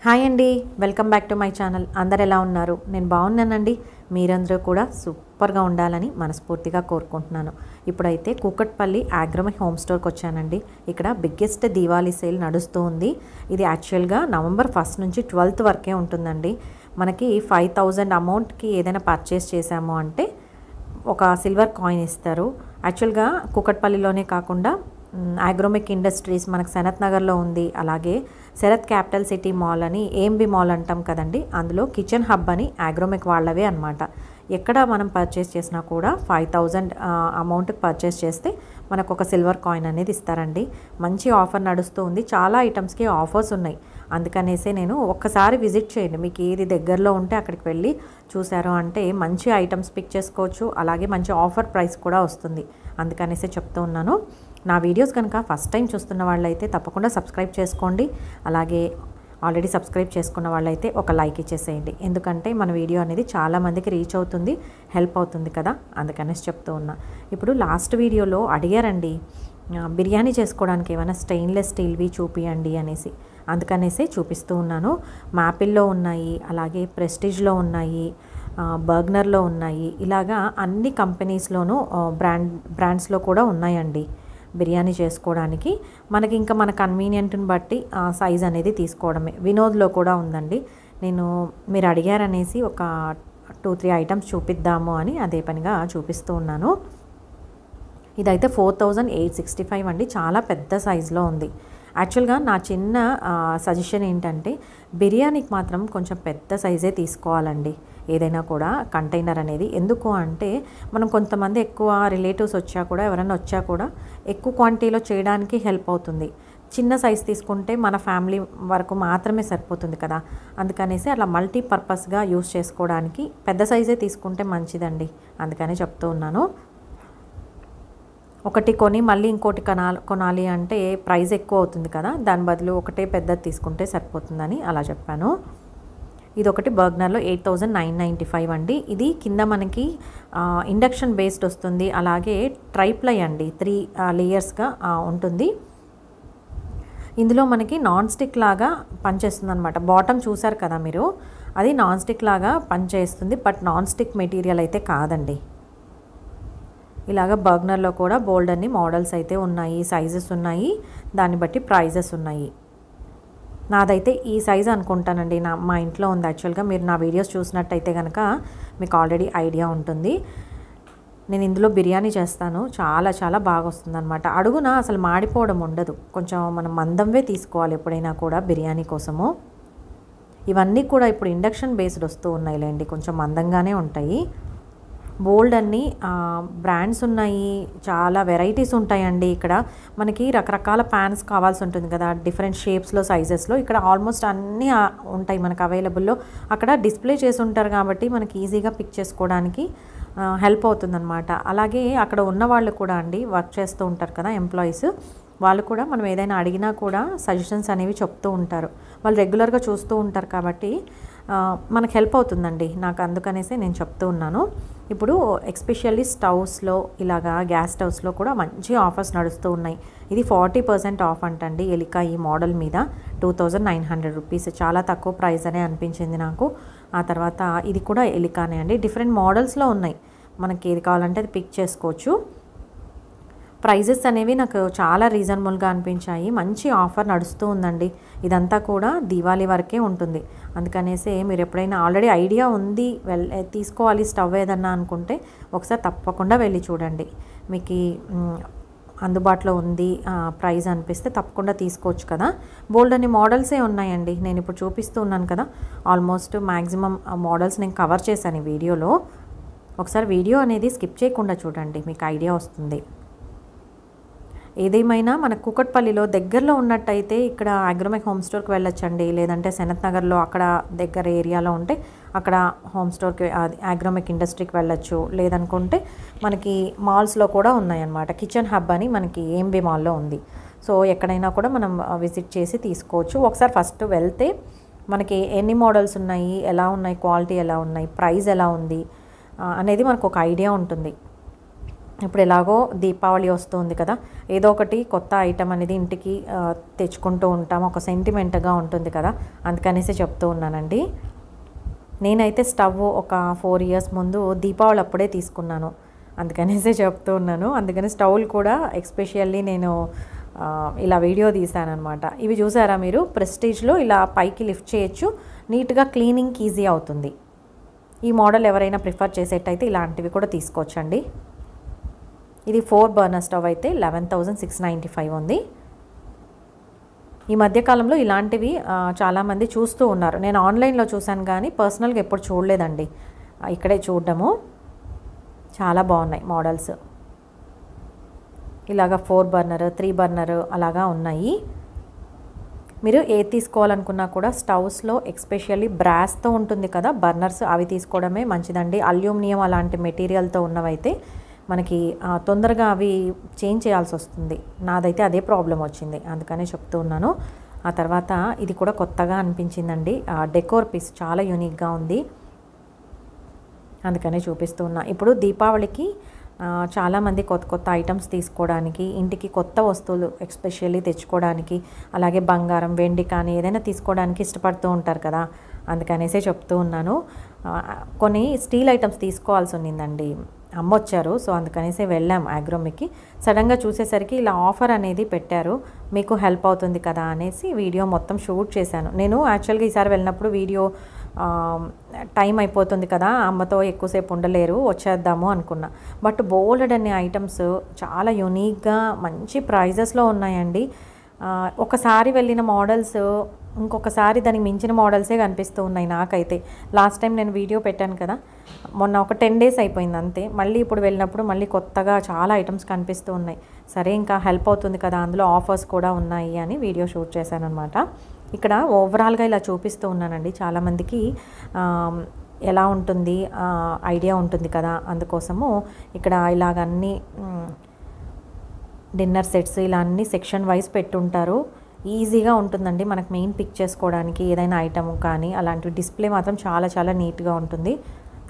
Hi అండి, welcome back to my channel. అందరు ఎలా ఉన్నారు? నేను బాగున్నానండి. మీరందరూ కూడా సూపర్గా ఉండాలని మనస్ఫూర్తిగా కోరుకుంటున్నాను. ఇప్పుడైతే కూకట్పల్లి ఆగ్రోమెక్ హోమ్ స్టోర్కి వచ్చానండి. ఇక్కడ బిగ్గెస్ట్ దీవాళీ సేల్ నడుస్తూ ఉంది. ఇది యాక్చువల్గా నవంబర్ 1 నుంచి 12 వరకే ఉంటుందండి. మనకి 5000 అమౌంట్కి ఏదైనా పర్చేస్ చేసాము అంటే ఒక సిల్వర్ కాయిన్ ఇస్తారు. యాక్చువల్గా కూకట్పల్లిలోనే కాకుండా ఆగ్రోమెక్ ఇండస్ట్రీస్ మనకు సనత్ నగర్లో ఉంది. అలాగే శరత్ క్యాపిటల్ సిటీ మాల్ అని ఏఎంబి మాల్ అంటాం కదండి, అందులో కిచెన్ హబ్ అని ఆగ్రోమెక్ వాళ్ళవే అనమాట. ఎక్కడ మనం పర్చేస్ చేసినా కూడా 5000 అమౌంట్కి పర్చేస్ చేస్తే మనకు ఒక సిల్వర్ కాయిన్ అనేది ఇస్తారండి. మంచి ఆఫర్ నడుస్తూ ఉంది. చాలా ఐటమ్స్కి ఆఫర్స్ ఉన్నాయి. అందుకనేసే నేను ఒక్కసారి విజిట్ చేయండి. మీకు ఏది దగ్గరలో ఉంటే అక్కడికి వెళ్ళి చూసారు అంటే మంచి ఐటమ్స్ పిక్ చేసుకోవచ్చు. అలాగే మంచి ఆఫర్ ప్రైస్ కూడా వస్తుంది. అందుకనేసే చెప్తూ ఉన్నాను. నా వీడియోస్ కనుక ఫస్ట్ టైం చూస్తున్న వాళ్ళైతే తప్పకుండా సబ్స్క్రైబ్ చేసుకోండి. అలాగే ఆల్రెడీ సబ్స్క్రైబ్ చేసుకున్న వాళ్ళైతే ఒక లైక్ ఇచ్చేసేయండి. ఎందుకంటే మన వీడియో అనేది చాలామందికి రీచ్ అవుతుంది, హెల్ప్ అవుతుంది కదా, అందుకనేసి చెప్తూ ఉన్నా. ఇప్పుడు లాస్ట్ వీడియోలో అడిగారండి బిర్యానీ చేసుకోవడానికి ఏమైనా స్టెయిన్లెస్ స్టీల్వి చూపియండి అనేసి. అందుకనేసే చూపిస్తూ ఉన్నాను. మ్యాపిల్లో ఉన్నాయి, అలాగే ప్రెస్టీజ్లో ఉన్నాయి, బర్గ్నర్లో ఉన్నాయి. ఇలాగా అన్ని కంపెనీస్లోనూ బ్రాండ్స్లో కూడా ఉన్నాయండి బిర్యానీ చేసుకోవడానికి. మనకి ఇంకా మన కన్వీనియంట్ని బట్టి సైజ్ అనేది తీసుకోవడమే. వినోద్లో కూడా ఉందండి. మీరు అడిగారనేసి ఒక 2-3 ఐటమ్స్ చూపిద్దాము అని అదే పనిగా చూపిస్తూ ఉన్నాను. ఇదైతే 4865 అండి. చాలా పెద్ద సైజులో ఉంది. యాక్చువల్గా నా చిన్న సజెషన్ ఏంటంటే బిర్యానీకి మాత్రం కొంచెం పెద్ద సైజే తీసుకోవాలండి ఏదైనా కూడా కంటైనర్ అనేది. ఎందుకు అంటే మనం కొంతమంది ఎక్కువ రిలేటివ్స్ వచ్చా కూడా ఎవరైనా వచ్చా కూడా ఎక్కువ క్వాంటిటీలో చేయడానికి హెల్ప్ అవుతుంది. చిన్న సైజ్ తీసుకుంటే మన ఫ్యామిలీ వరకు మాత్రమే సరిపోతుంది కదా. అందుకనేసి అలా మల్టీపర్పస్గా యూస్ చేసుకోవడానికి పెద్ద సైజే తీసుకుంటే మంచిదండి. అందుకనే చెప్తూ ఉన్నాను. ఒకటి కొని మళ్ళీ ఇంకోటి కొనాలి అంటే ప్రైస్ ఎక్కువ అవుతుంది కదా, దాని బదులు ఒకటే పెద్దది తీసుకుంటే సరిపోతుందని అలా చెప్పాను. ఇది ఒకటి బర్గ్నర్లో 8995 అండి. ఇది కింద మనకి ఇండక్షన్ బేస్డ్ వస్తుంది. అలాగే ట్రైప్లై అండి, 3 లేయర్స్గా ఉంటుంది. ఇందులో మనకి నాన్ స్టిక్ లాగా పనిచేస్తుంది అనమాట. బాటమ్ చూసారు కదా మీరు, అది నాన్ స్టిక్ లాగా పనిచేస్తుంది. బట్ నాన్ స్టిక్ మెటీరియల్ అయితే కాదండి. ఇలాగ బర్గ్నర్లో కూడా బోల్డ్ అన్ని మోడల్స్ అయితే ఉన్నాయి, సైజెస్ ఉన్నాయి, దాన్ని బట్టి ప్రైజెస్ ఉన్నాయి. నాదైతే ఈ సైజ్ అనుకుంటానండి. మా ఇంట్లో ఉంది యాక్చువల్గా. మీరు నా వీడియోస్ చూసినట్టయితే కనుక మీకు ఆల్రెడీ ఐడియా ఉంటుంది. నేను ఇందులో బిర్యానీ చేస్తాను. చాలా చాలా బాగా వస్తుంది అనమాట. అడుగున అసలు మాడిపోవడం ఉండదు. కొంచెం మనం మందంవే తీసుకోవాలి ఎప్పుడైనా కూడా బిర్యానీ కోసము. ఇవన్నీ కూడా ఇప్పుడు ఇండక్షన్ బేస్డ్ వస్తూ ఉన్నాయిలేండి, కొంచెం మందంగానే ఉంటాయి. బోల్డ్ అన్ని బ్రాండ్స్ ఉన్నాయి, చాలా వెరైటీస్ ఉంటాయండి. ఇక్కడ మనకి రకరకాల ప్యాన్స్ కావాల్సి ఉంటుంది కదా, డిఫరెంట్ షేప్స్లో, సైజెస్లో. ఇక్కడ ఆల్మోస్ట్ అన్నీ ఉంటాయి మనకు అవైలబుల్లో. అక్కడ డిస్ప్లే చేసి ఉంటారు కాబట్టి మనకి ఈజీగా పిక్ చేసుకోవడానికి హెల్ప్ అవుతుందన్నమాట. అలాగే అక్కడ ఉన్న వాళ్ళు కూడా అండి, వర్క్ చేస్తూ ఉంటారు కదా ఎంప్లాయీస్, వాళ్ళు కూడా మనం ఏదైనా అడిగినా కూడా సజెషన్స్ అనేవి చెప్తూ ఉంటారు. వాళ్ళు రెగ్యులర్గా చూస్తూ ఉంటారు కాబట్టి మనకు హెల్ప్ అవుతుందండి నాకు. అందుకనేసి నేను చెప్తూ ఉన్నాను. ఇప్పుడు ఎస్పెషల్లీ స్టవ్స్లో, ఇలాగా గ్యాస్ స్టవ్స్లో కూడా మంచి ఆఫర్స్ నడుస్తూ ఉన్నాయి. ఇది 40% ఆఫ్ అంటండి ఎలికా ఈ మోడల్ మీద. 2900 రూపీస్, చాలా తక్కువ ప్రైస్ అనే అనిపించింది నాకు. ఆ తర్వాత ఇది కూడా ఎలికానే అండి. డిఫరెంట్ మోడల్స్లో ఉన్నాయి, మనకి ఏది కావాలంటే అది పిక్ చేసుకోవచ్చు. ప్రైజెస్ అనేవి నాకు చాలా రీజనబుల్గా అనిపించాయి. మంచి ఆఫర్ నడుస్తూ ఉందండి. ఇదంతా కూడా దీవాళీ వరకే ఉంటుంది. అందుకనేసి మీరు ఎప్పుడైనా ఆల్రెడీ ఐడియా ఉంది తీసుకోవాలి స్టవ్ ఏదన్నా అనుకుంటే ఒకసారి తప్పకుండా వెళ్ళి చూడండి. మీకు అందుబాటులో ఉంది ప్రైస్ అనిపిస్తే తప్పకుండా తీసుకోవచ్చు కదా. బోల్డ్ అన్ని మోడల్సే ఉన్నాయండి. నేను ఇప్పుడు చూపిస్తూ ఉన్నాను కదా, ఆల్మోస్ట్ మ్యాక్సిమం మోడల్స్ నేను కవర్ చేశాను ఈ వీడియోలో. ఒకసారి వీడియో అనేది స్కిప్ చేయకుండా చూడండి, మీకు ఐడియా వస్తుంది. ఏదేమైనా మన కూకట్పల్లిలో దగ్గరలో ఉన్నట్టయితే ఇక్కడ ఆగ్రోమెక్ హోమ్ స్టోర్కి వెళ్ళొచ్చండి. లేదంటే సనత్ నగర్లో అక్కడ దగ్గర ఏరియాలో ఉంటే అక్కడ హోమ్ స్టోర్కి ఆగ్రోమెక్ ఇండస్ట్రీకి వెళ్ళొచ్చు. లేదనుకుంటే మనకి మాల్స్లో కూడా ఉన్నాయన్నమాట. కిచెన్ హబ్ అని మనకి ఏఎంబి మాల్లో ఉంది. సో ఎక్కడైనా కూడా మనం విజిట్ చేసి తీసుకోవచ్చు. ఒకసారి ఫస్ట్ వెళ్తే మనకి ఎన్ని మోడల్స్ ఉన్నాయి, ఎలా ఉన్నాయి, క్వాలిటీ ఎలా ఉన్నాయి, ప్రైస్ ఎలా ఉంది అనేది మనకు ఒక ఐడియా ఉంటుంది. ఇప్పుడు ఎలాగో దీపావళి వస్తుంది కదా, ఏదో ఒకటి కొత్త ఐటమ్ అనేది ఇంటికి తెచ్చుకుంటూ ఉంటాం, ఒక సెంటిమెంట్గా ఉంటుంది కదా, అందుకనేసి చెప్తూ ఉన్నానండి. నేనైతే స్టవ్ ఒక 4 ఇయర్స్ ముందు దీపావళి అప్పుడే తీసుకున్నాను, అందుకనేసే చెప్తూ ఉన్నాను. అందుకని స్టవ్లు కూడా ఎక్స్పెషల్లీ నేను ఇలా వీడియో తీసానమాట. ఇవి చూసారా మీరు, ప్రెస్టీజ్లో ఇలా పైకి లిఫ్ట్ చేయొచ్చు, నీట్గా క్లీనింగ్కి ఈజీ అవుతుంది. ఈ మోడల్ ఎవరైనా ప్రిఫర్ చేసేటైతే ఇలాంటివి కూడా తీసుకోవచ్చండి. ఇది 4 బర్నర్ స్టవ్ అయితే 11,695 ఉంది. ఈ మధ్యకాలంలో ఇలాంటివి చాలామంది చూస్తూ ఉన్నారు. నేను ఆన్లైన్లో చూశాను కానీ పర్సనల్గా ఎప్పుడు చూడలేదండి, ఇక్కడే చూడడము. చాలా బాగున్నాయి మోడల్స్. ఇలాగా 4 బర్నర్ 3 బర్నర్ అలాగా ఉన్నాయి. మీరు ఏది తీసుకోవాలనుకున్నా కూడా స్టవ్స్లో ఎక్స్పెషల్లీ బ్రాస్తో ఉంటుంది కదా బర్నర్స్, అవి తీసుకోవడమే మంచిదండి. అల్యూమినియం అలాంటి మెటీరియల్తో ఉన్నవైతే మనకి తొందరగా అవి చేంజ్ చేయాల్సి వస్తుంది. నాదైతే అదే ప్రాబ్లం వచ్చింది, అందుకనే చెప్తూ ఉన్నాను. ఆ తర్వాత ఇది కూడా కొత్తగా అనిపించిందండి, డెకోర్ పీస్ చాలా యూనిక్గా ఉంది, అందుకనే చూపిస్తూ ఉన్నా. ఇప్పుడు దీపావళికి చాలామంది కొత్త కొత్త ఐటమ్స్ తీసుకోవడానికి, ఇంటికి కొత్త వస్తువులు ఎక్స్పెషల్లీ తెచ్చుకోవడానికి, అలాగే బంగారం వెండి కానీ ఏదైనా తీసుకోవడానికి ఇష్టపడుతూ ఉంటారు కదా, అందుకనేసే చెప్తూ ఉన్నాను. కొన్ని స్టీల్ ఐటమ్స్ తీసుకోవాల్సి ఉన్నిందండి, అమ్మొచ్చారు, సో అందుకనేసే వెళ్ళాం ఆగ్రోమికి. సడన్గా చూసేసరికి ఇలా ఆఫర్ అనేది పెట్టారు, మీకు హెల్ప్ అవుతుంది కదా అనేసి వీడియో మొత్తం షూట్ చేశాను. నేను యాక్చువల్గా ఈసారి వెళ్ళినప్పుడు వీడియో టైం అయిపోతుంది కదా, అమ్మతో ఎక్కువసేపు ఉండలేరు, వచ్చేద్దాము అనుకున్నా. బట్ బోల్డ్ అనే ఐటమ్స్ చాలా యూనిక్గా మంచి ప్రైజెస్లో ఉన్నాయండి. ఒకసారి వెళ్ళిన మోడల్స్ ఇంకొకసారి దానికి మించిన మోడల్సే కనిపిస్తూ ఉన్నాయి నాకైతే. లాస్ట్ టైం నేను వీడియో పెట్టాను కదా, మొన్న ఒక 10 డేస్ అయిపోయింది అంతే. మళ్ళీ ఇప్పుడు వెళ్ళినప్పుడు మళ్ళీ కొత్తగా చాలా ఐటమ్స్ కనిపిస్తూ ఉన్నాయి. సరే ఇంకా హెల్ప్ అవుతుంది కదా, అందులో ఆఫర్స్ కూడా ఉన్నాయి అని వీడియో షూట్ చేశాను అనమాట. ఇక్కడ ఓవరాల్గా ఇలా చూపిస్తూ ఉన్నానండి, చాలామందికి ఎలా ఉంటుంది ఐడియా ఉంటుంది కదా, అందుకోసము ఇక్కడ ఇలాగన్నీ డిన్నర్ సెట్స్ ఇలా అన్ని సెక్షన్ వైజ్ పెట్టుంటారు. ఈజీగా ఉంటుందండి మనకు మెయిన్ పిక్ చేసుకోవడానికి, ఏదైనా ఐటమ్ కానీ అలాంటి డిస్ప్లే మాత్రం చాలా చాలా నీట్గా ఉంటుంది.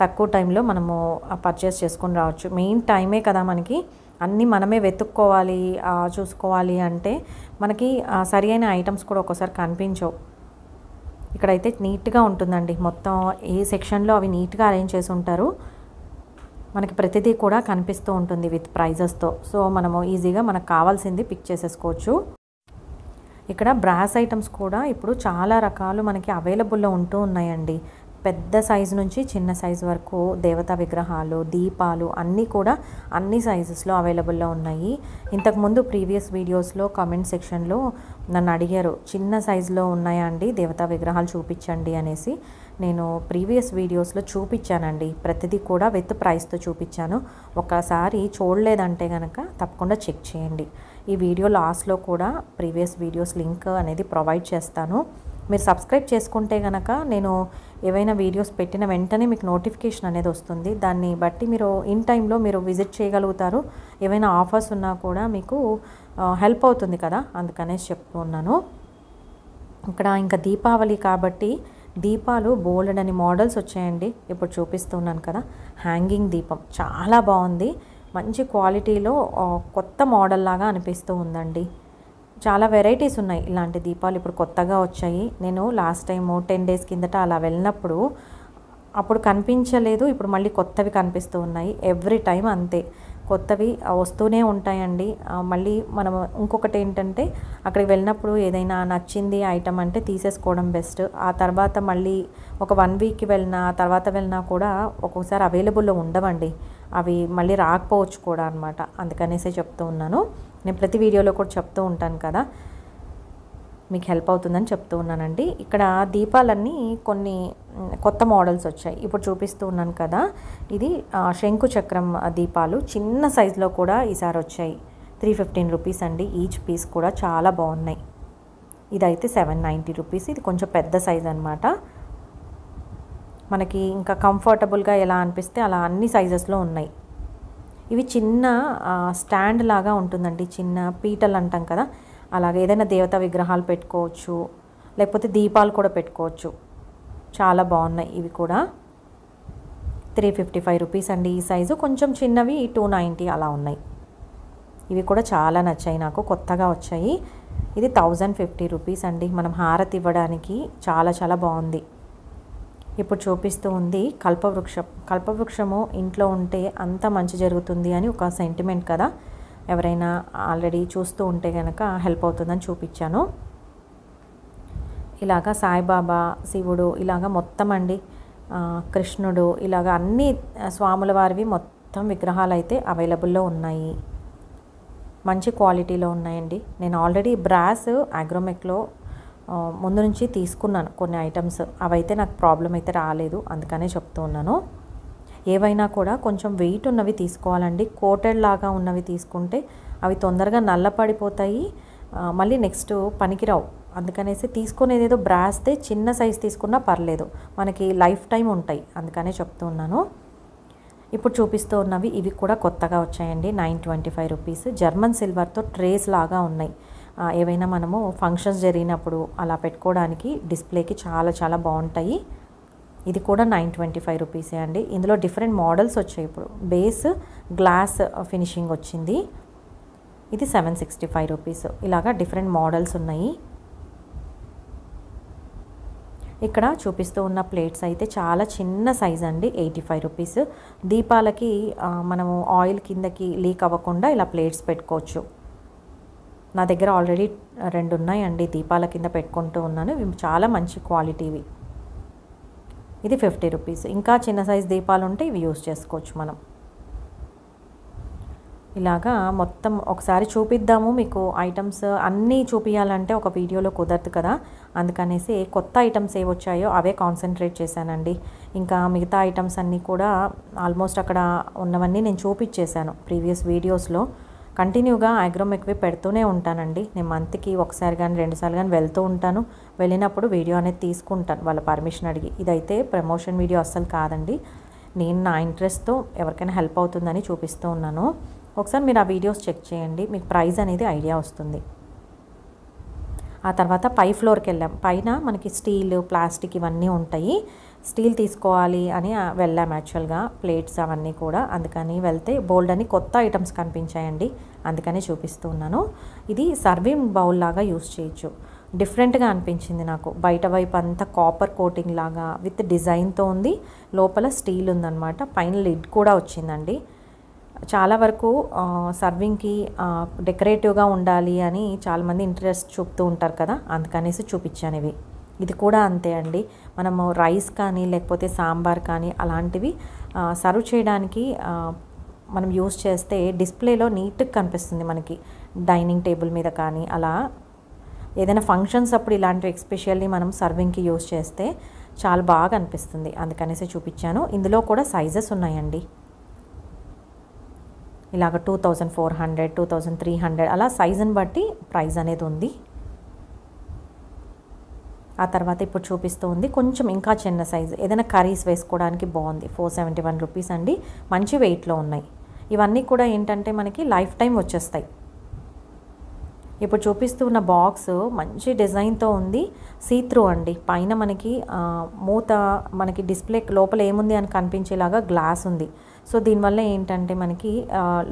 తక్కువ టైంలో మనము పర్చేస్ చేసుకొని రావచ్చు. మెయిన్ టైమే కదా మనకి, అన్నీ మనమే వెతుక్కోవాలి చూసుకోవాలి అంటే మనకి సరి అయిన ఐటమ్స్ కూడా ఒక్కోసారి కనిపించవు. ఇక్కడైతే నీట్గా ఉంటుందండి, మొత్తం ఏ సెక్షన్లో అవి నీట్గా అరేంజ్ చేసి ఉంటారు. మనకి ప్రతిదీ కూడా కనిపిస్తూ ఉంటుంది విత్ ప్రైజెస్తో. సో మనము ఈజీగా మనకు కావాల్సింది పిక్ చేసేసుకోవచ్చు. ఇక్కడ బ్రాస్ ఐటమ్స్ కూడా ఇప్పుడు చాలా రకాలు మనకి అవైలబుల్లో ఉంటూ ఉన్నాయండి. పెద్ద సైజు నుంచి చిన్న సైజు వరకు దేవతా విగ్రహాలు, దీపాలు అన్నీ కూడా అన్ని సైజెస్లో అవైలబుల్లో ఉన్నాయి. ఇంతకుముందు ప్రీవియస్ వీడియోస్లో కామెంట్ సెక్షన్లో నన్ను అడిగారు, చిన్న సైజులో ఉన్నాయా అండి దేవతా విగ్రహాలు చూపించండి అనేసి. నేను ప్రీవియస్ వీడియోస్లో చూపించానండి, ప్రతిదీ కూడా విత్ ప్రైస్తో చూపించాను. ఒకసారి చూడలేదంటే కనుక తప్పకుండా చెక్ చేయండి. ఈ వీడియో లాస్ట్లో కూడా ప్రీవియస్ వీడియోస్ లింక్ అనేది ప్రొవైడ్ చేస్తాను. మీరు సబ్స్క్రైబ్ చేసుకుంటే కనుక నేను ఏవైనా వీడియోస్ పెట్టిన వెంటనే మీకు నోటిఫికేషన్ అనేది వస్తుంది. దాన్ని బట్టి మీరు ఇన్ టైంలో మీరు విజిట్ చేయగలుగుతారు. ఏవైనా ఆఫర్స్ ఉన్నా కూడా మీకు హెల్ప్ అవుతుంది కదా, అందుకనేసి చెప్తూ ఉన్నాను. ఇక్కడ ఇంకా దీపావళి కాబట్టి దీపాలు బోల్డ్ అని మోడల్స్ వచ్చాయండి. ఇప్పుడు చూపిస్తున్నాను కదా, హ్యాంగింగ్ దీపం చాలా బాగుంది, మంచి క్వాలిటీలో కొత్త మోడల్ లాగా అనిపిస్తూ ఉందండి. చాలా వెరైటీస్ ఉన్నాయి ఇలాంటి దీపాలు, ఇప్పుడు కొత్తగా వచ్చాయి. నేను లాస్ట్ టైము 10 డేస్ కిందట అలా వెళ్ళినప్పుడు అప్పుడు కనిపించలేదు, ఇప్పుడు మళ్ళీ కొత్తవి కనిపిస్తూ ఉన్నాయి. ఎవ్రీ టైం అంతే, కొత్తవి వస్తూనే ఉంటాయండి. మళ్ళీ మనం ఇంకొకటి ఏంటంటే అక్కడికి వెళ్ళినప్పుడు ఏదైనా నచ్చింది ఐటమ్ అంటే తీసేసుకోవడం బెస్ట్. ఆ తర్వాత మళ్ళీ ఒక 1 వీక్కి వెళ్ళినా తర్వాత వెళ్ళినా కూడా ఒక్కొక్కసారి అవైలబుల్లో ఉండవండి, అవి మళ్ళీ రాకపోవచ్చు కూడా అనమాట. అందుకనేసే చెప్తూ ఉన్నాను. నేను ప్రతి వీడియోలో కూడా చెప్తూ ఉంటాను కదా, మీకు హెల్ప్ అవుతుందని చెప్తూ ఉన్నానండి. ఇక్కడ దీపాలన్నీ కొన్ని కొత్త మోడల్స్ వచ్చాయి, ఇప్పుడు చూపిస్తూ ఉన్నాను కదా. ఇది శంకు చక్రం దీపాలు చిన్న సైజులో కూడా ఈసారి వచ్చాయి. 315 రూపీస్ అండి ఈచ్ పీస్, కూడా చాలా బాగున్నాయి. ఇదైతే 790 రూపీస్, ఇది కొంచెం పెద్ద సైజ్ అనమాట. మనకి ఇంకా కంఫర్టబుల్గా ఎలా అనిపిస్తే అలా అన్ని సైజెస్లో ఉన్నాయి. ఇవి చిన్న స్టాండ్ లాగా ఉంటుందండి, చిన్న పీటలు అంటాం కదా, అలాగే ఏదైనా దేవతా విగ్రహాలు పెట్టుకోవచ్చు, లేకపోతే దీపాలు కూడా పెట్టుకోవచ్చు. చాలా బాగున్నాయి ఇవి కూడా. 355 రూపీస్ అండి ఈ సైజు. కొంచెం చిన్నవి 290 అలా ఉన్నాయి. ఇవి కూడా చాలా నచ్చాయి నాకు, కొత్తగా వచ్చాయి. ఇది 1050 రూపీస్ అండి. మనం హారతి ఇవ్వడానికి చాలా చాలా బాగుంది. ఇప్పుడు చూపిస్తూ ఉంది కల్పవృక్షం. కల్పవృక్షము ఇంట్లో ఉంటే అంత మంచి జరుగుతుంది అని ఒక సెంటిమెంట్ కదా. ఎవరైనా ఆల్రెడీ చూస్తూ ఉంటే కనుక హెల్ప్ అవుతుందని చూపించాను. ఇలాగా సాయిబాబా, శివుడు, ఇలాగా మొత్తం అండి, కృష్ణుడు, ఇలాగా అన్ని స్వాముల వారివి మొత్తం విగ్రహాలు అయితే అవైలబుల్లో ఉన్నాయి. మంచి క్వాలిటీలో ఉన్నాయండి. నేను ఆల్రెడీ బ్రాస్ అగ్రోమెక్లో ముందు నుంచి తీసుకున్నాను కొన్ని ఐటమ్స్. అవైతే నాకు ప్రాబ్లం అయితే రాలేదు, అందుకనే చెప్తూ ఉన్నాను. ఏవైనా కూడా కొంచెం వెయిట్ ఉన్నవి తీసుకోవాలండి. కోటెడ్ లాగా ఉన్నవి తీసుకుంటే అవి తొందరగా నల్లపడిపోతాయి, మళ్ళీ నెక్స్ట్ పనికిరావు. అందుకనేసి తీసుకునేది ఏదో బ్రాస్దే చిన్న సైజ్ తీసుకున్నా పర్లేదు, మనకి లైఫ్ టైం ఉంటాయి. అందుకనే చెప్తూ ఉన్నాను. ఇప్పుడు చూపిస్తూ ఉన్నవి ఇవి కూడా కొత్తగా వచ్చాయండి. 925 రూపీస్. జర్మన్ సిల్వర్తో ట్రేస్ లాగా ఉన్నాయి. ఏవైనా మనము ఫంక్షన్స్ జరిగినప్పుడు అలా పెట్టుకోవడానికి డిస్ప్లేకి చాలా చాలా బాగుంటాయి. ఇది కూడా 925 రూపీసే అండి. ఇందులో డిఫరెంట్ మోడల్స్ వచ్చాయి. ఇప్పుడు బేస్ గ్లాస్ ఫినిషింగ్ వచ్చింది. ఇది 765 రూపీస్. ఇలాగా డిఫరెంట్ మోడల్స్ ఉన్నాయి. ఇక్కడ చూపిస్తూ ఉన్న ప్లేట్స్ అయితే చాలా చిన్న సైజ్ అండి, 85 రూపీస్. దీపాలకి మనము ఆయిల్ కిందకి లీక్ అవ్వకుండా ఇలా ప్లేట్స్ పెట్టుకోవచ్చు. నా దగ్గర ఆల్రెడీ 2 ఉన్నాయండి, దీపాల కింద పెట్టుకుంటూ ఉన్నాను. ఇవి చాలా మంచి క్వాలిటీవి. ఇది 50 రూపీస్. ఇంకా చిన్న సైజ్ దీపాలు ఉంటే ఇవి యూస్ చేసుకోవచ్చు మనం. ఇలాగా మొత్తం ఒకసారి చూపిద్దాము మీకు. ఐటమ్స్ అన్నీ చూపించాలంటే ఒక వీడియోలో కుదరదు కదా. అందుకనేసి కొత్త ఐటమ్స్ ఏవి వచ్చాయో అవే కాన్సన్ట్రేట్ చేశానండి. ఇంకా మిగతా ఐటమ్స్ అన్నీ కూడా ఆల్మోస్ట్ అక్కడ ఉన్నవన్నీ నేను చూపించేశాను ప్రీవియస్ వీడియోస్లో. కంటిన్యూగా అగ్రోమెక్వి పెడుతూనే ఉంటానండి. నేను మంత్కి ఒకసారి కానీ 2 సార్లు కానీ వెళ్తూ ఉంటాను. వెళ్ళినప్పుడు వీడియో అనేది తీసుకుంటాను వాళ్ళ పర్మిషన్ అడిగి. ఇదైతే ప్రమోషన్ వీడియో అస్సలు కాదండి, నేను నా ఇంట్రెస్ట్తో ఎవరికైనా హెల్ప్ అవుతుందని చూపిస్తూ ఉన్నాను. ఒకసారి మీరు ఆ వీడియోస్ చెక్ చేయండి, మీకు ప్రైస్ అనేది ఐడియా వస్తుంది. ఆ తర్వాత పై ఫ్లోర్కి వెళ్ళాం. పైన మనకి స్టీల్, ప్లాస్టిక్ ఇవన్నీ ఉంటాయి. స్టీల్ తీసుకోవాలి అని వెళ్ళాం యాక్చువల్గా, ప్లేట్స్ అవన్నీ కూడా. అందుకని వెళ్తే బోల్డ్ అని కొత్త ఐటమ్స్ కనిపించాయండి, అందుకని చూపిస్తూ ఉన్నాను. ఇది సర్వింగ్ బౌల్ లాగా యూస్ చేయొచ్చు. డిఫరెంట్గా అనిపించింది నాకు. బయట వైపు అంతా కాపర్ కోటింగ్ లాగా విత్ డిజైన్తో ఉంది, లోపల స్టీల్ ఉందన్నమాట. పైన లిడ్ కూడా వచ్చిందండి. చాలా వరకు సర్వింగ్కి డెకరేటివ్గా ఉండాలి అని చాలామంది ఇంట్రెస్ట్ చూపుతూ ఉంటారు కదా, అందుకనేసి చూపించాను ఇవి. ఇది కూడా అంతే అండి. మనము రైస్ కానీ లేకపోతే సాంబార్ కానీ అలాంటివి సర్వ్ చేయడానికి మనం యూస్ చేస్తే డిస్ప్లేలో నీట్గా కనిపిస్తుంది మనకి, డైనింగ్ టేబుల్ మీద కానీ అలా. ఏదైనా ఫంక్షన్స్ అప్పుడు ఇలాంటివి ఎస్పెషల్లీ మనం సర్వింగ్కి యూస్ చేస్తే చాలా బాగా అనిపిస్తుంది, అందుకనేసి చూపించాను. ఇందులో కూడా సైజెస్ ఉన్నాయండి. ఇలాగ 2400, 2300 అలా సైజుని బట్టి ప్రైస్ అనేది ఉంది. ఆ తర్వాత ఇప్పుడు చూపిస్తూ ఉంది కొంచెం ఇంకా చిన్న సైజు, ఏదైనా కర్రీస్ వేసుకోవడానికి బాగుంది. 471 రూపీస్ అండి. మంచి వెయిట్లో ఉన్నాయి. ఇవన్నీ కూడా ఏంటంటే మనకి లైఫ్ టైం వచ్చేస్తాయి. ఇప్పుడు చూపిస్తూ ఉన్న బాక్స్ మంచి డిజైన్తో ఉంది, సీత్రూ అండి. పైన మనకి మూత మనకి డిస్ప్లే లోపల ఏముంది అని కనిపించేలాగా గ్లాస్ ఉంది. సో దీనివల్ల ఏంటంటే మనకి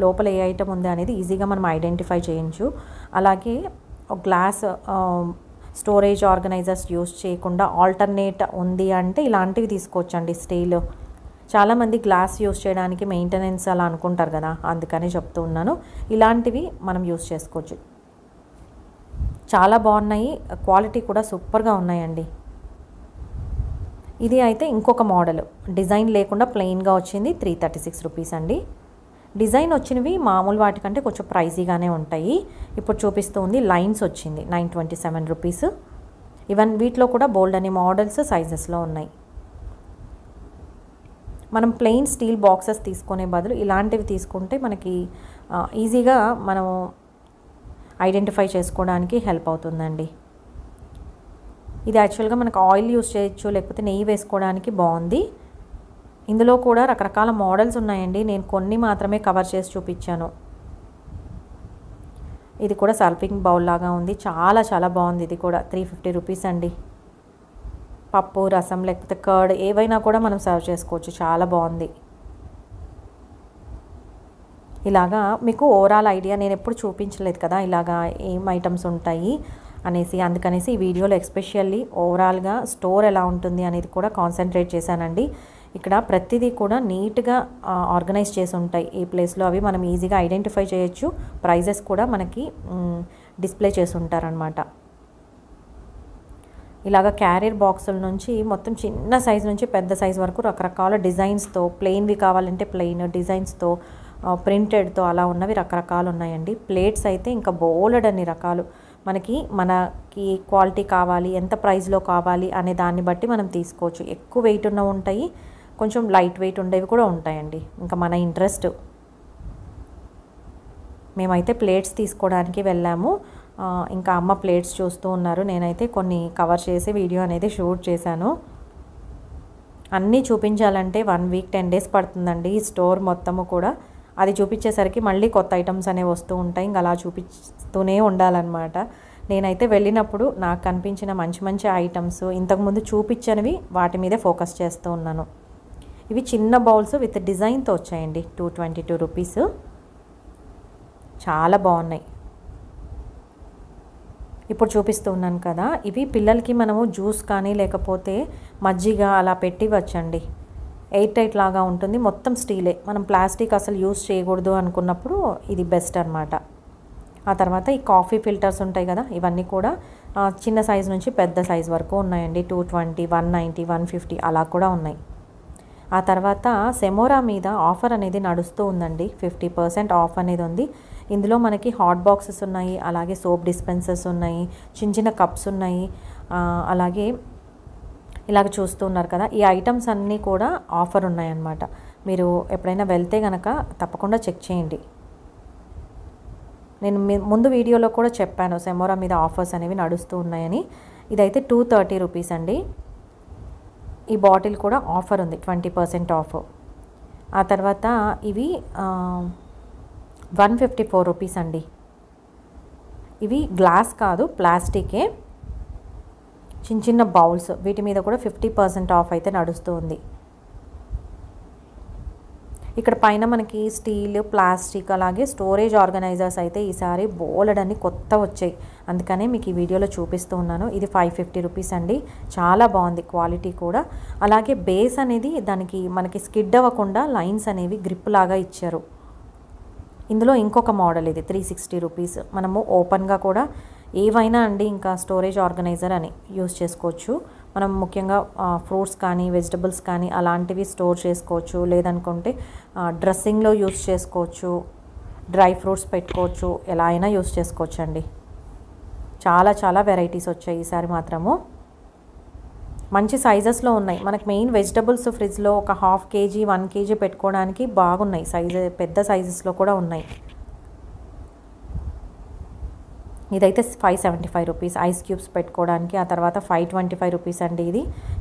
లోపల ఏ ఐటమ్ ఉంది అనేది ఈజీగా మనం ఐడెంటిఫై చేయొచ్చు. అలాగే గ్లాస్ స్టోరేజ్ ఆర్గనైజర్స్ యూస్ చేయకుండా ఆల్టర్నేట్ ఉంది అంటే ఇలాంటివి తీసుకోవచ్చండి. స్టీల్ చాలామంది గ్లాస్ యూస్ చేయడానికి మెయింటెనెన్స్ అలా అనుకుంటారు కదా, అందుకని చెప్తూ ఉన్నాను. ఇలాంటివి మనం యూస్ చేసుకోవచ్చు. చాలా బాగున్నాయి, క్వాలిటీ కూడా సూపర్గా ఉన్నాయండి. ఇది అయితే ఇంకొక మోడల్, డిజైన్ లేకుండా ప్లెయిన్గా వచ్చింది. 336 రూపీస్ అండి. డిజైన్ వచ్చినవి మామూలు వాటికంటే కొంచెం ప్రైజీగానే ఉంటాయి. ఇప్పుడు చూపిస్తుంది లైన్స్ వచ్చింది, 927 రూపీస్. వీటిలో కూడా బోల్డ్ అనే మోడల్స్ సైజెస్లో ఉన్నాయి. మనం ప్లెయిన్ స్టీల్ బాక్సెస్ తీసుకునే బదులు ఇలాంటివి తీసుకుంటే మనకి ఈజీగా మనం ఐడెంటిఫై చేసుకోవడానికి హెల్ప్ అవుతుందండి. ఇది యాక్చువల్గా మనకు ఆయిల్ యూస్ చేయొచ్చు, లేకపోతే నెయ్యి వేసుకోవడానికి బాగుంది. ఇందులో కూడా రకరకాల మోడల్స్ ఉన్నాయండి, నేను కొన్ని మాత్రమే కవర్ చేసి చూపించాను. ఇది కూడా సర్వింగ్ బౌల్ లాగా ఉంది, చాలా చాలా బాగుంది. ఇది కూడా 350 రూపీస్ అండి. పప్పు, రసం లేకపోతే కర్డ్ ఏవైనా కూడా మనం సర్వ్ చేసుకోవచ్చు. చాలా బాగుంది. ఇలాగా మీకు ఓవరాల్ ఐడియా నేను ఎప్పుడు చూపించలేదు కదా ఇలాగా ఏం ఐటమ్స్ ఉంటాయి అనేసి, అందుకనేసి ఈ వీడియోలో ఎస్పెషల్లీ ఓవరాల్గా స్టోర్ ఎలా ఉంటుంది అనేది కూడా కాన్సన్ట్రేట్ చేశానండి. ఇక్కడ ప్రతిదీ కూడా నీట్గా ఆర్గనైజ్ చేసి ఉంటాయి ఈ ప్లేస్లో. అవి మనం ఈజీగా ఐడెంటిఫై చేయొచ్చు. ప్రైజెస్ కూడా మనకి డిస్ప్లే చేసి ఉంటారనమాట. ఇలాగ క్యారియర్ బాక్సుల నుంచి మొత్తం చిన్న సైజ్ నుంచి పెద్ద సైజ్ వరకు రకరకాల డిజైన్స్తో, ప్లెయిన్వి కావాలంటే ప్లెయిన్ డిజైన్స్తో, ప్రింటెడ్తో అలా ఉన్నవి రకరకాలు ఉన్నాయండి. ప్లేట్స్ అయితే ఇంకా బోలెడన్ని రకాలు. మనకి క్వాలిటీ కావాలి, ఎంత ప్రైస్లో కావాలి అనే దాన్ని బట్టి మనం తీసుకోవచ్చు. ఎక్కువ వెయిట్ ఉన్నవి ఉంటాయి, కొంచెం లైట్ వెయిట్ ఉండేవి కూడా ఉంటాయండి. ఇంకా మన ఇంట్రెస్ట్. మేమైతే ప్లేట్స్ తీసుకోవడానికి వెళ్ళాము. ఇంకా అమ్మ ప్లేట్స్ చూస్తూ ఉన్నారు. నేనైతే కొన్ని కవర్ చేసి వీడియో అనేది షూట్ చేశాను. అన్నీ చూపించాలంటే 1 వీక్ 10 డేస్ పడుతుందండి ఈ స్టోర్ మొత్తము కూడా. అది చూపించేసరికి మళ్ళీ కొత్త ఐటమ్స్ అనేవి వస్తూ ఉంటాయి. ఇంకా అలా చూపిస్తూనే ఉండాలన్నమాట. నేనైతే వెళ్ళినప్పుడు నాకు కనిపించిన మంచి మంచి ఐటమ్స్, ఇంతకుముందు చూపించనివి వాటి మీదే ఫోకస్ చేస్తూ ఉన్నాను. ఇవి చిన్న బౌల్స్ విత్ డిజైన్తో వచ్చాయండి. 222 రూపీస్. చాలా బాగున్నాయి. ఇప్పుడు చూపిస్తూ ఉన్నాను కదా, ఇవి పిల్లలకి మనము జ్యూస్ కానీ లేకపోతే మజ్జిగ అలా పెట్టి వచ్చండి. ఎయిర్ టైట్ లాగా ఉంటుంది, మొత్తం స్టీలే. మనం ప్లాస్టిక్ అసలు యూస్ చేయకూడదు అనుకున్నప్పుడు ఇది బెస్ట్ అనమాట. ఆ తర్వాత ఈ కాఫీ ఫిల్టర్స్ ఉంటాయి కదా, ఇవన్నీ కూడా చిన్న సైజు నుంచి పెద్ద సైజు వరకు ఉన్నాయండి. 220, 190, 150 అలా కూడా ఉన్నాయి. ఆ తర్వాత సెమోరా మీద ఆఫర్ అనేది నడుస్తూ ఉందండి. 50% ఆఫ్ అనేది ఉంది. ఇందులో మనకి హాట్ బాక్సెస్ ఉన్నాయి, అలాగే సోప్ డిస్పెన్సర్స్ ఉన్నాయి, చిన్న చిన్న కప్స్ ఉన్నాయి. అలాగే ఇలాగ చూస్తూ ఉన్నారు కదా, ఈ ఐటమ్స్ అన్నీ కూడా ఆఫర్ ఉన్నాయన్నమాట. మీరు ఎప్పుడైనా వెళ్తే కనుక తప్పకుండా చెక్ చేయండి. నేను ముందు వీడియోలో కూడా చెప్పాను సెమోరా మీద ఆఫర్స్ అనేవి నడుస్తూ ఉన్నాయని. ఇదైతే 230 రూపీస్ అండి. ఈ బాటిల్ కూడా ఆఫర్ ఉంది, 20% ఆఫ్. ఆ తర్వాత ఇవి 154 రూపీస్ అండి. ఇవి గ్లాస్ కాదు, ప్లాస్టికే. చిన్న చిన్న బౌల్స్, వీటి మీద కూడా 50% ఆఫ్ అయితే నడుస్తూ ఉంది. ఇక్కడ పైన మనకి స్టీల్, ప్లాస్టిక్ అలాగే స్టోరేజ్ ఆర్గనైజర్స్ అయితే ఈసారి బోలెడన్ని కొత్త వచ్చాయి. అందుకనే మీకు ఈ వీడియోలో చూపిస్తూ ఉన్నాను. ఇది 550 రూపీస్ అండి. చాలా బాగుంది క్వాలిటీ కూడా. అలాగే బేస్ అనేది దానికి మనకి స్కిడ్ అవ్వకుండా లైన్స్ అనేవి గ్రిప్ లాగా ఇచ్చారు. ఇందులో ఇంకొక మోడల్ ఇది 360 రూపీస్. మనము ఓపెన్గా కూడా ఏవైనా అండి ఇంకా స్టోరేజ్ ఆర్గనైజర్ అని యూస్ చేసుకోవచ్చు. మనం ముఖ్యంగా ఫ్రూట్స్ కానీ వెజిటబుల్స్ కానీ అలాంటివి స్టోర్ చేసుకోవచ్చు. లేదనుకుంటే డ్రెస్సింగ్లో యూస్ చేసుకోవచ్చు, డ్రై ఫ్రూట్స్ పెట్టుకోవచ్చు, ఎలా అయినా యూస్ చేసుకోవచ్చు అండి. చాలా చాలా వెరైటీస్ వచ్చాయి ఈసారి మాత్రము. మంచి సైజెస్లో ఉన్నాయి. మనకు మెయిన్ వెజిటబుల్స్ ఫ్రిడ్జ్లో ఒక 1/2 kg 1 kg పెట్టుకోవడానికి బాగున్నాయి. పెద్ద సైజెస్లో కూడా ఉన్నాయి. ఇదైతే 575 రూపీస్ ఐస్ క్యూబ్స్ పెట్టుకోవడానికి. ఆ తర్వాత 525 రూపీస్ అండి.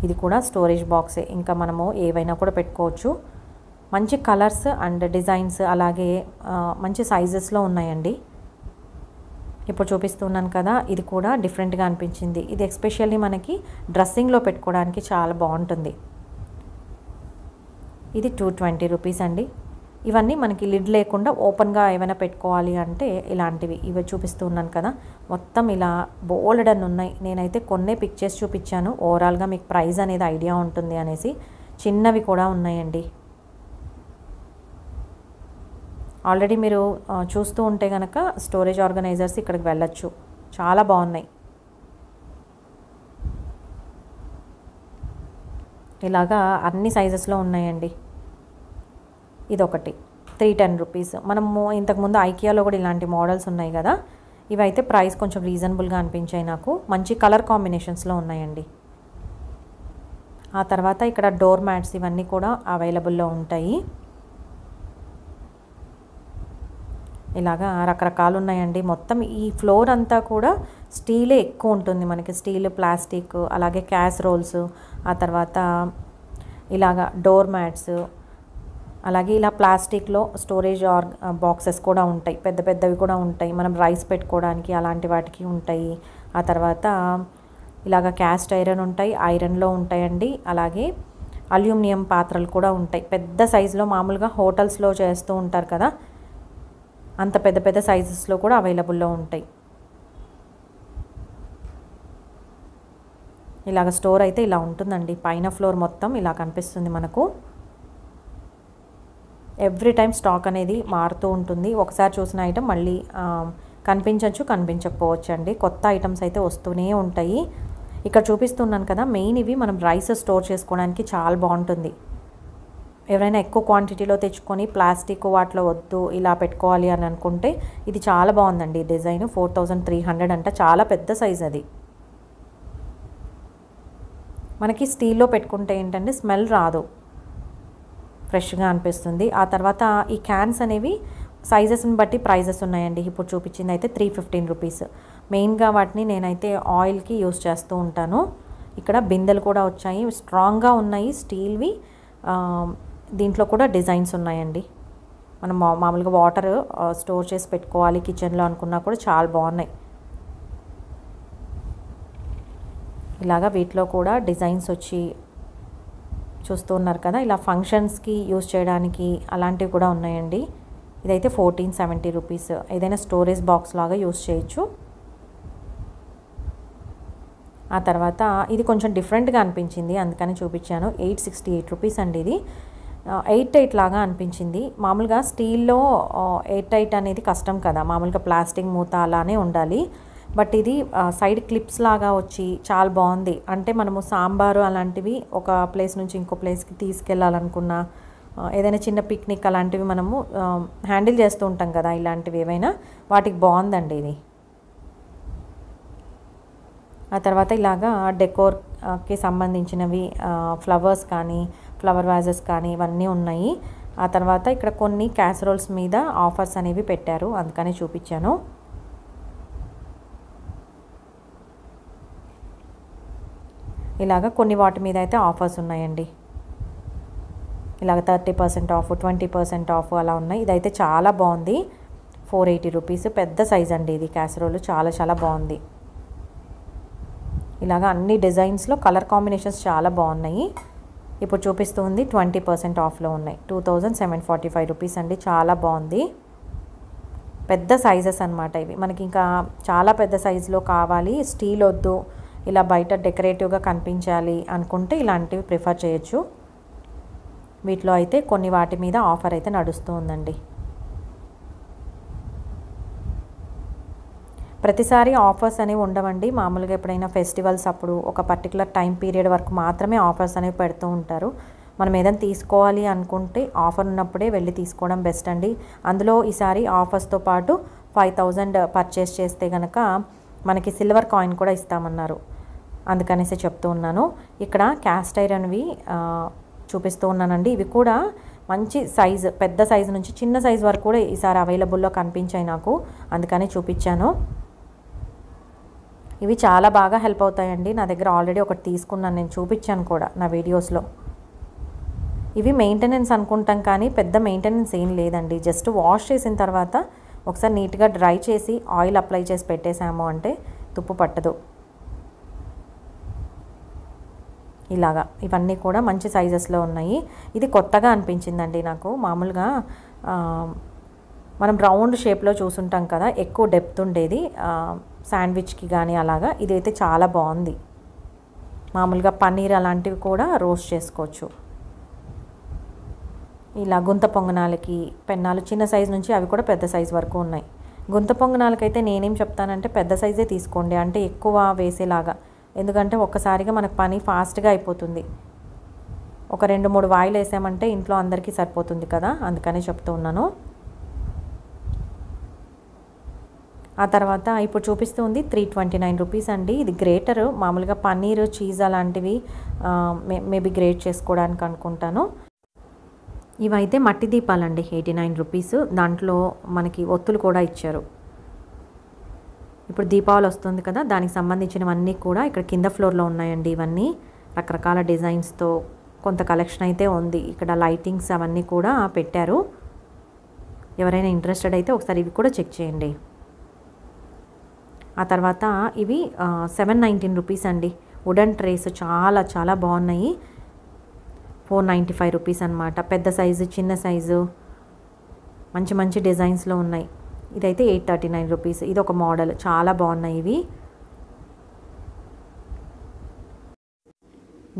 ఇది కూడా స్టోరేజ్ బాక్సే. ఇంకా మనము ఏవైనా కూడా పెట్టుకోవచ్చు. మంచి కలర్స్ అండ్ డిజైన్స్ అలాగే మంచి సైజెస్లో ఉన్నాయండి. ఇప్పుడు చూపిస్తున్నాను కదా, ఇది కూడా డిఫరెంట్గా అనిపించింది. ఇది ఎస్పెషల్లీ మనకి డ్రెస్సింగ్లో పెట్టుకోవడానికి చాలా బాగుంటుంది. ఇది 220 రూపీస్ అండి. ఇవన్నీ మనకి లిడ్ లేకుండా ఓపెన్గా ఏమైనా పెట్టుకోవాలి అంటే ఇలాంటివి ఇవి చూపిస్తున్నాను కదా, మొత్తం ఇలా బోలెడన్ ఉన్నాయి. నేనైతే కొన్నే పిక్ చేసి చూపించాను. ఓవరాల్గా మీకు ప్రైస్ అనేది ఐడియా ఉంటుంది అనేసి. చిన్నవి కూడా ఉన్నాయండి. ఆల్రెడీ మీరు చూస్తూ ఉంటే కనుక స్టోరేజ్ ఆర్గనైజర్స్ ఇక్కడికి వెళ్ళొచ్చు. చాలా బాగున్నాయి. ఇలాగా అన్ని సైజెస్లో ఉన్నాయండి. ఇదొకటి 310 రూపీస్. మనము ఇంతకుముందు ఐకియాలో కూడా ఇలాంటి మోడల్స్ ఉన్నాయి కదా, ఇవైతే ప్రైస్ కొంచెం రీజనబుల్గా అనిపించాయి నాకు. మంచి కలర్ కాంబినేషన్స్లో ఉన్నాయండి. ఆ తర్వాత ఇక్కడ డోర్ మ్యాట్స్ ఇవన్నీ కూడా అవైలబుల్లో ఉంటాయి. ఇలాగా రకరకాలు ఉన్నాయండి. మొత్తం ఈ ఫ్లోర్ అంతా కూడా స్టీలే ఎక్కువ ఉంటుంది మనకి. స్టీల్, ప్లాస్టిక్ అలాగే క్యాసరోల్స్, ఆ తర్వాత ఇలాగా డోర్ మ్యాట్స్, అలాగే ఇలా ప్లాస్టిక్లో స్టోరేజ్ బాక్సెస్ కూడా ఉంటాయి. పెద్ద పెద్దవి కూడా ఉంటాయి. మనం రైస్ పెట్టుకోవడానికి అలాంటి వాటికి ఉంటాయి. ఆ తర్వాత ఇలాగ క్యాస్ట్ ఐరన్ ఉంటాయి, ఐరన్లో ఉంటాయండి. అలాగే అల్యూమినియం పాత్రలు కూడా ఉంటాయి. పెద్ద సైజులో మామూలుగా హోటల్స్లో చేస్తూ ఉంటారు కదా, అంత పెద్ద పెద్ద సైజెస్లో కూడా అవైలబుల్లో ఉంటాయి. ఇలాగ స్టోర్ అయితే ఇలా ఉంటుందండి. పైన ఫ్లోర్ మొత్తం ఇలా కనిపిస్తుంది మనకు. ఎవ్రీ టైం స్టాక్ అనేది మారుతూ ఉంటుంది. ఒకసారి చూసిన ఐటమ్ మళ్ళీ కనిపించవచ్చు, కనిపించకపోవచ్చు అండి. కొత్త ఐటమ్స్ అయితే వస్తూనే ఉంటాయి. ఇక్కడ చూపిస్తున్నాను కదా, మెయిన్ ఇవి మనం రైస్ స్టోర్ చేసుకోవడానికి చాలా బాగుంటుంది. ఎవరైనా ఎక్కువ క్వాంటిటీలో తెచ్చుకొని ప్లాస్టిక్ వాటిలో వద్దు ఇలా పెట్టుకోవాలి అని అనుకుంటే ఇది చాలా బాగుందండి. డిజైన్ 4300 అంట, చాలా పెద్ద సైజ్ అది. మనకి స్టీల్లో పెట్టుకుంటే ఏంటంటే స్మెల్ రాదు, ఫ్రెష్గా అనిపిస్తుంది. ఆ తర్వాత ఈ క్యాన్స్ అనేవి సైజెస్ని బట్టి ప్రైజెస్ ఉన్నాయండి. ఇప్పుడు చూపించింది అయితే 315 రూపీస్. మెయిన్గా వాటిని నేనైతే ఆయిల్కి యూస్ చేస్తూ ఉంటాను. ఇక్కడ బిందెలు కూడా వచ్చాయి, స్ట్రాంగ్గా ఉన్నాయి, స్టీల్వి. దీంట్లో కూడా డిజైన్స్ ఉన్నాయండి. మనం మామూలుగా వాటర్ స్టోర్ చేసి పెట్టుకోవాలి కిచెన్లో అనుకున్నా కూడా చాలా బాగున్నాయి. ఇలాగా వీటిలో కూడా డిజైన్స్ వచ్చి చూస్తూ ఉన్నారు కదా, ఇలా ఫంక్షన్స్కి యూస్ చేయడానికి అలాంటివి కూడా ఉన్నాయండి. ఇదైతే 1470 రూపీస్. ఏదైనా స్టోరేజ్ బాక్స్ లాగా యూస్ చేయొచ్చు. ఆ తర్వాత ఇది కొంచెం డిఫరెంట్గా అనిపించింది, అందుకని చూపించాను. 868 రూపీస్ అండి. ఇది 8 లాగా అనిపించింది. మామూలుగా స్టీల్లో 8 అనేది కష్టం కదా, మామూలుగా ప్లాస్టిక్ మూత అలానే ఉండాలి. బట్ ఇది సైడ్ క్లిప్స్ లాగా వచ్చి చాలా బాగుంది. అంటే మనము సాంబారు అలాంటివి ఒక ప్లేస్ నుంచి ఇంకో ప్లేస్కి తీసుకెళ్ళాలనుకున్నా, ఏదైనా చిన్న పిక్నిక్ అలాంటివి మనము హ్యాండిల్ చేస్తూ ఉంటాం కదా, ఇలాంటివి ఏవైనా వాటికి బాగుందండి ఇది. ఆ తర్వాత ఇలాగా డెకోర్కి సంబంధించినవి ఫ్లవర్స్ కానీ ఫ్లవర్ వాజెస్ కానీ ఇవన్నీ ఉన్నాయి. ఆ తర్వాత ఇక్కడ కొన్ని క్యాసరోల్స్ మీద ఆఫర్స్ అనేవి పెట్టారు, అందుకని చూపించాను. ఇలాగ కొన్ని వాటి మీద అయితే ఆఫర్స్ ఉన్నాయండి. ఇలాగ 30% ఆఫ్, 20% ఆఫ్ అలా ఉన్నాయి. ఇదైతే చాలా బాగుంది, 480 రూపీస్. పెద్ద సైజ్ అండి ఇది క్యాసరోల్, చాలా చాలా బాగుంది. ఇలాగ అన్ని డిజైన్స్లో కలర్ కాంబినేషన్స్ చాలా బాగున్నాయి. ఇప్పుడు చూపిస్తుంది 20% ఆఫ్లో ఉన్నాయి. 2745 రూపీస్ అండి, చాలా బాగుంది. పెద్ద సైజెస్ అనమాట ఇవి. మనకి ఇంకా చాలా పెద్ద సైజులో కావాలి, స్టీల్ వద్దు, ఇలా బయట డెకరేటివ్గా కనిపించాలి అనుకుంటే ఇలాంటివి ప్రిఫర్ చేయొచ్చు. వీటిలో అయితే కొన్ని వాటి మీద ఆఫర్ అయితే నడుస్తూ ఉందండి. ప్రతిసారి ఆఫర్స్ అనేవి ఉండవండి. మామూలుగా ఎప్పుడైనా ఫెస్టివల్స్ అప్పుడు ఒక పర్టికులర్ టైం పీరియడ్ వరకు మాత్రమే ఆఫర్స్ అనేవి పెడుతూ ఉంటారు. మనం ఏదైనా తీసుకోవాలి అనుకుంటే ఆఫర్ ఉన్నప్పుడే వెళ్ళి తీసుకోవడం బెస్ట్ అండి. అందులో ఈసారి ఆఫర్స్తో పాటు 5000 పర్చేస్ చేస్తే కనుక మనకి సిల్వర్ కాయిన్ కూడా ఇస్తామన్నారు, అందుకనేసి చెప్తూ ఉన్నాను. ఇక్కడ క్యాస్ట్ ఐరన్వి చూపిస్తూ ఉన్నానండి. ఇవి కూడా మంచి సైజు, పెద్ద సైజు నుంచి చిన్న సైజు వరకు కూడా ఈసారి అవైలబుల్లో కనిపించాయి నాకు, అందుకని చూపించాను. ఇవి చాలా బాగా హెల్ప్ అవుతాయండి. నా దగ్గర ఆల్రెడీ ఒకటి తీసుకున్నాను, నేను చూపించాను కూడా నా వీడియోస్లో. ఇవి మెయింటెనెన్స్ అనుకుంటాం కానీ పెద్ద మెయింటెనెన్స్ ఏం లేదండి. జస్ట్ వాష్ చేసిన తర్వాత ఒకసారి నీట్గా డ్రై చేసి ఆయిల్ అప్లై చేసి పెట్టేసాము అంటే తుప్పు పట్టదు. ఇలాగా ఇవన్నీ కూడా మంచి సైజెస్లో ఉన్నాయి. ఇది కొత్తగా అనిపించిందండి నాకు. మామూలుగా మనం రౌండ్ షేప్లో చూసుంటాం కదా, ఎక్కువ డెప్త్ ఉండేది శాండ్విచ్కి కానీ అలాగా. ఇదైతే చాలా బాగుంది. మామూలుగా పన్నీర్ అలాంటివి కూడా రోస్ట్ చేసుకోవచ్చు. ఇలా గుంత పొంగనాలకి పెన్నాలు చిన్న సైజు నుంచి అవి కూడా పెద్ద సైజు వరకు ఉన్నాయి. గుంత పొంగనాలకైతే నేనేం చెప్తానంటే పెద్ద సైజే తీసుకోండి, అంటే ఎక్కువ వేసేలాగా. ఎందుకంటే ఒక్కసారిగా మనకు పని ఫాస్ట్గా అయిపోతుంది. ఒక 2-3 వాయిలు వేసామంటే ఇంట్లో అందరికీ సరిపోతుంది కదా, అందుకనే చెప్తూ ఉన్నాను. ఆ తర్వాత ఇప్పుడు చూపిస్తుంది 329 రూపీస్ అండి. ఇది గ్రేటర్, మామూలుగా పన్నీర్ చీజ్ అలాంటివి మేబీ గ్రేట్ చేసుకోవడానికి అనుకుంటాను. ఇవైతే మట్టి దీపాలండి, 89 రూపీస్. దాంట్లో మనకి ఒత్తులు కూడా ఇచ్చారు. ఇప్పుడు దీపావళి వస్తుంది కదా, దానికి సంబంధించినవన్నీ కూడా ఇక్కడ కింద ఫ్లోర్లో ఉన్నాయండి. ఇవన్నీ రకరకాల డిజైన్స్తో కొంత కలెక్షన్ అయితే ఉంది. ఇక్కడ లైటింగ్స్ అవన్నీ కూడా పెట్టారు. ఎవరైనా ఇంట్రెస్టెడ్ అయితే ఒకసారి ఇవి కూడా చెక్ చేయండి. ఆ తర్వాత ఇవి 719 రూపీస్ అండి. వుడెన్ ట్రేస్ చాలా చాలా బాగున్నాయి. 495 రూపీస్ అనమాట. పెద్ద సైజు, చిన్న సైజు, మంచి మంచి డిజైన్స్లో ఉన్నాయి. ఇదైతే 839 రూపీస్. ఇది ఒక మోడల్, చాలా బాగున్నాయి ఇవి.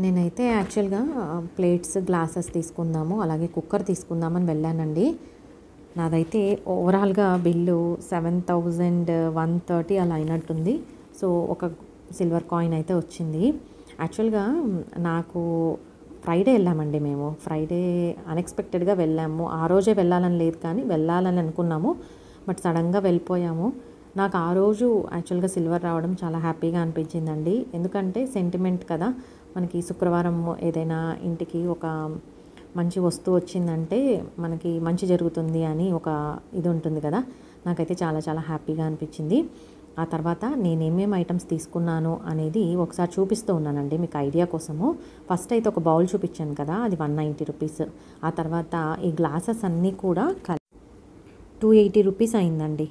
నేనైతే యాక్చువల్గా ప్లేట్స్, గ్లాసెస్ తీసుకుందాము, అలాగే కుక్కర్ తీసుకుందామని వెళ్ళానండి. నాదైతే ఓవరాల్గా బిల్లు 7130 అలా అయినట్టుంది. సో ఒక సిల్వర్ కాయిన్ అయితే వచ్చింది. యాక్చువల్గా నాకు ఫ్రైడే వెళ్ళామండి. మేము ఫ్రైడే అన్ఎక్స్పెక్టెడ్గా వెళ్ళాము. ఆ రోజే వెళ్ళాలని లేదు, కానీ వెళ్ళాలని అనుకున్నాము, బట్ సడన్గా వెళ్ళిపోయాము. నాకు ఆ రోజు యాక్చువల్గా సిల్వర్ రావడం చాలా హ్యాపీగా అనిపించిందండి. ఎందుకంటే సెంటిమెంట్ కదా, మనకి శుక్రవారం ఏదైనా ఇంటికి ఒక మంచి వస్తువు వచ్చిందంటే మనకి మంచి జరుగుతుంది అని ఒక ఇది ఉంటుంది కదా. నాకైతే చాలా చాలా హ్యాపీగా అనిపించింది. ఆ తర్వాత నేనేమేమి ఐటమ్స్ తీసుకున్నాను అనేది ఒకసారి చూపిస్తూ ఉన్నానండి మీకు ఐడియా కోసము. ఫస్ట్ అయితే ఒక బౌల్ చూపించాను కదా, అది 190 రూపీస్. ఆ తర్వాత ఈ గ్లాసెస్ అన్నీ కూడా 280 రూపీస్ అయిందండి.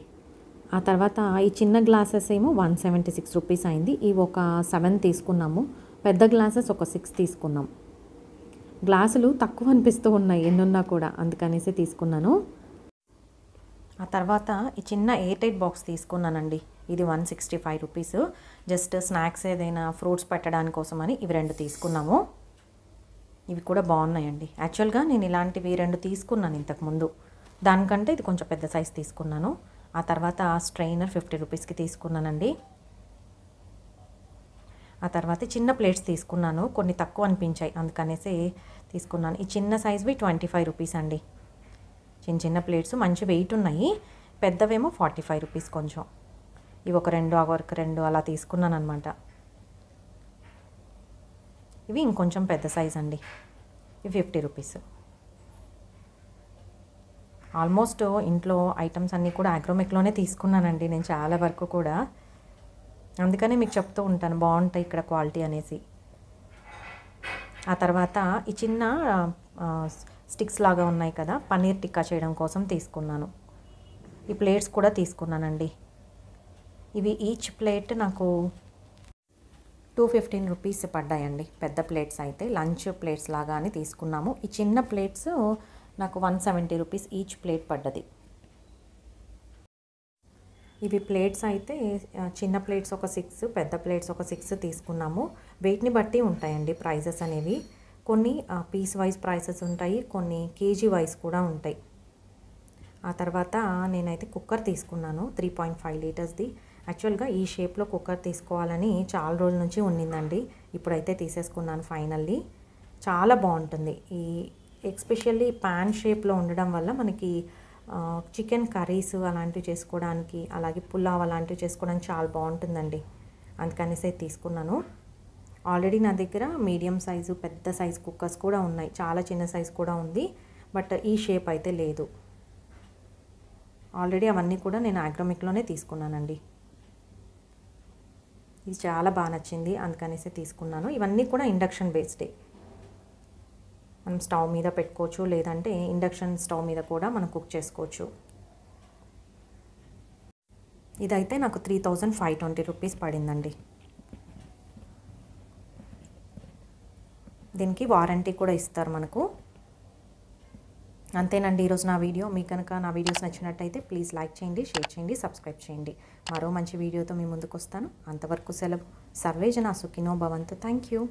ఆ తర్వాత ఈ చిన్న గ్లాసెస్ ఏమో 176 రూపీస్ అయింది. ఇవి ఒక 7 తీసుకున్నాము. పెద్ద గ్లాసెస్ ఒక 6 తీసుకున్నాం. గ్లాసులు తక్కువ అనిపిస్తూ ఉన్నాయి ఎన్నున్నా కూడా, అందుకనేసి తీసుకున్నాను. ఆ తర్వాత ఈ చిన్న ఎయిర్ బాక్స్ తీసుకున్నానండి. ఇది 165 రూపీస్. జస్ట్ స్నాక్స్ ఏదైనా ఫ్రూట్స్ పెట్టడానికి కోసమని ఇవి 2 తీసుకున్నాము. ఇవి కూడా బాగున్నాయండి. యాక్చువల్గా నేను ఇలాంటివి 2 తీసుకున్నాను ఇంతకుముందు, దానికంటే ఇది కొంచెం పెద్ద సైజ్ తీసుకున్నాను. ఆ తర్వాత స్ట్రైనర్ 50 రూపీస్కి తీసుకున్నానండి. ఆ తర్వాత చిన్న ప్లేట్స్ తీసుకున్నాను, కొన్ని తక్కువ అనిపించాయి అందుకనేసి తీసుకున్నాను. ఈ చిన్న సైజ్వి 25 రూపీస్ అండి. చిన్న చిన్న ప్లేట్స్ మంచి వెయిట్ ఉన్నాయి. పెద్దవేమో 45 రూపీస్. కొంచెం ఇవి ఒక 2, ఆ వరకు 2 అలా తీసుకున్నాను అనమాట. ఇవి ఇంకొంచెం పెద్ద సైజ్ అండి. ఇవి 50 రూపీస్. ఆల్మోస్ట్ ఇంట్లో ఐటమ్స్ అన్నీ కూడా అగ్రోమెక్లోనే తీసుకున్నానండి నేను చాలా వరకు కూడా. అందుకనే మీకు చెప్తూ ఉంటాను బాగుంటాయి ఇక్కడ క్వాలిటీ అనేసి. ఆ తర్వాత ఈ చిన్న స్టిక్స్ లాగా ఉన్నాయి కదా, పన్నీర్ టిక్కా చేయడం కోసం తీసుకున్నాను. ఈ ప్లేట్స్ కూడా తీసుకున్నానండి. ఇవి ఈచ్ ప్లేట్ నాకు 215 రూపీస్ పడ్డాయండి. పెద్ద ప్లేట్స్ అయితే లంచ్ ప్లేట్స్ లాగా అని తీసుకున్నాము. ఈ చిన్న ప్లేట్స్ నాకు 170 రూపీస్ ఈచ్ ప్లేట్ పడ్డది. ఇవి ప్లేట్స్ అయితే చిన్న ప్లేట్స్ ఒక 6, పెద్ద ప్లేట్స్ ఒక 6 తీసుకున్నాము. వెయిట్ని బట్టి ఉంటాయండి ప్రైజెస్ అనేవి. కొన్ని పీస్ వైజ్ ప్రైసెస్ ఉంటాయి, కొన్ని కేజీ వైజ్ కూడా ఉంటాయి. ఆ తర్వాత నేనైతే కుక్కర్ తీసుకున్నాను 3.5 లీటర్స్ది. యాక్చువల్గా ఈ షేప్లో కుక్కర్ తీసుకోవాలని చాలా రోజుల నుంచి ఉండిందండి. ఇప్పుడైతే తీసేసుకున్నాను ఫైనల్లీ. చాలా బాగుంటుంది ఈ ఎస్పెషల్లీ ప్యాన్ షేప్లో ఉండడం వల్ల మనకి చికెన్ కర్రీస్ అలాంటివి చేసుకోవడానికి, అలాగే పులావ్ అలాంటివి చేసుకోవడానికి చాలా బాగుంటుందండి. అందుకనేసి తీసుకున్నాను. ఆల్రెడీ నా దగ్గర మీడియం సైజు, పెద్ద సైజు కుక్కర్స్ కూడా ఉన్నాయి, చాలా చిన్న సైజు కూడా ఉంది, బట్ ఈ షేప్ అయితే లేదు. ఆల్రెడీ అవన్నీ కూడా నేను అగ్రోమెక్లోనే తీసుకున్నానండి. ఇది చాలా బాగా నచ్చింది, అందుకనేసి తీసుకున్నాను. ఇవన్నీ కూడా ఇండక్షన్ బేస్డే. మనం స్టవ్ మీద పెట్టుకోవచ్చు, లేదంటే ఇండక్షన్ స్టవ్ మీద కూడా మనం కుక్ చేసుకోవచ్చు. ఇదైతే నాకు 3520 రూపీస్ పడిందండి. దీనికి వారంటీ కూడా ఇస్తారు మనకు. అంతేనండి ఈరోజు నా వీడియో. మీకు కనుక నా వీడియోస్ నచ్చినట్టయితే ప్లీజ్ లైక్ చేయండి, షేర్ చేయండి, సబ్స్క్రైబ్ చేయండి. మరో మంచి వీడియోతో మీ ముందుకు వస్తాను. అంతవరకు సెలవు. సర్వే జనా సుఖినో భవంతు. Thank you.